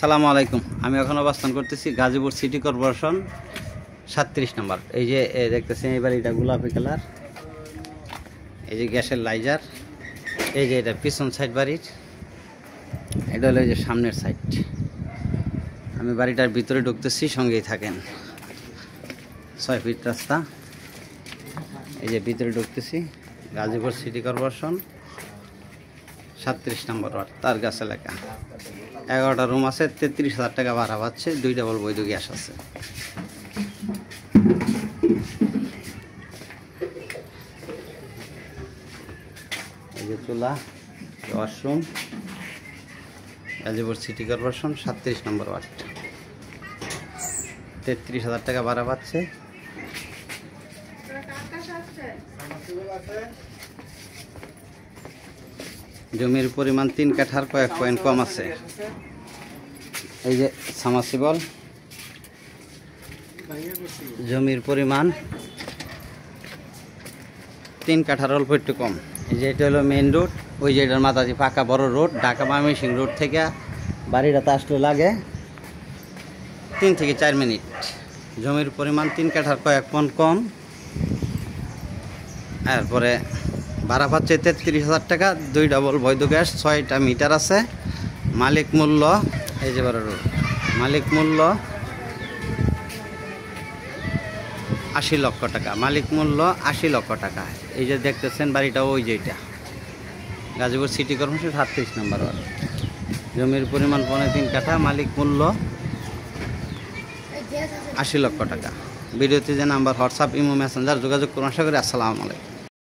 সালামু আলাইকুম। আমি এখন অবস্থান করতেছি গাজীপুর সিটি কর্পোরেশন 37 নম্বর। এই যে দেখতেছেন এই বাড়িটা গোলাপি কালার, এই যে গ্যাসের লাইজার, এই যে এটা পিছন সাইড বাড়ির, এটা হলো এই যে সামনের সাইড। আমি বাড়িটার ভিতরে ঢুকতেছি, সঙ্গেই থাকেন। 6 ফিট রাস্তা, এই যে ভিতরে ঢুকতেছি। গাজীপুর সিটি কর্পোরেশন 37 নম্বর ওয়ার্ড, তারগাছ এলাকা। 11টা রুম আছে, 33,000 টাকা ভাড়া পাচ্ছে, 2 ডাবল বৈধ গ্যাস আছে। এই যে চুলা, ওয়াশরুম, গাজীপুর সিটি কর্পোরেশন 37 নম্বর ওয়ার্ড, 33,000 টাকা ভাড়া পাচ্ছে। জমির পরিমাণ 3 কাঠার কয়েক পয়েন্ট কম আছে। এই যে সাবমার্সিবল, জমির পরিমাণ 3 কাঠার অল্প একটু কম। এই যে এটা হলো মেইন রোড, ওই যে এটার মাথায় পাকা বড় রোড, ঢাকা ময়মনসিংহ রোড থেকে বাড়িটাতে আসলে লাগে 3 থেকে 4 মিনিট। জমির পরিমাণ 3 কাঠার কয়েক পয়েন্ট কম। এরপরে ভাড়া পাচ্ছে 33,000 টাকা, 2 ডাবল বৈধ গ্যাস, 6টা মিটার আছে। মালিক মূল্য, এই যে বড় রোড, মালিক মূল্য 80 লক্ষ টাকা, মালিক মূল্য 80 লক্ষ টাকা। এই যে দেখতেছেন বাড়িটা, ওই যে এটা গাজীপুর সিটি কর্পোরেশন 37 নম্বর ওয়ার্ড। জমির পরিমাণ 3.5 কাঠা, মালিক মূল্য 80 লক্ষ টাকা। ভিডিওতে যে নাম্বার হোয়াটসঅ্যাপ, ইমো, মেসেঞ্জার যোগাযোগ করুন। আশা করি। আসসালামু আলাইকুম।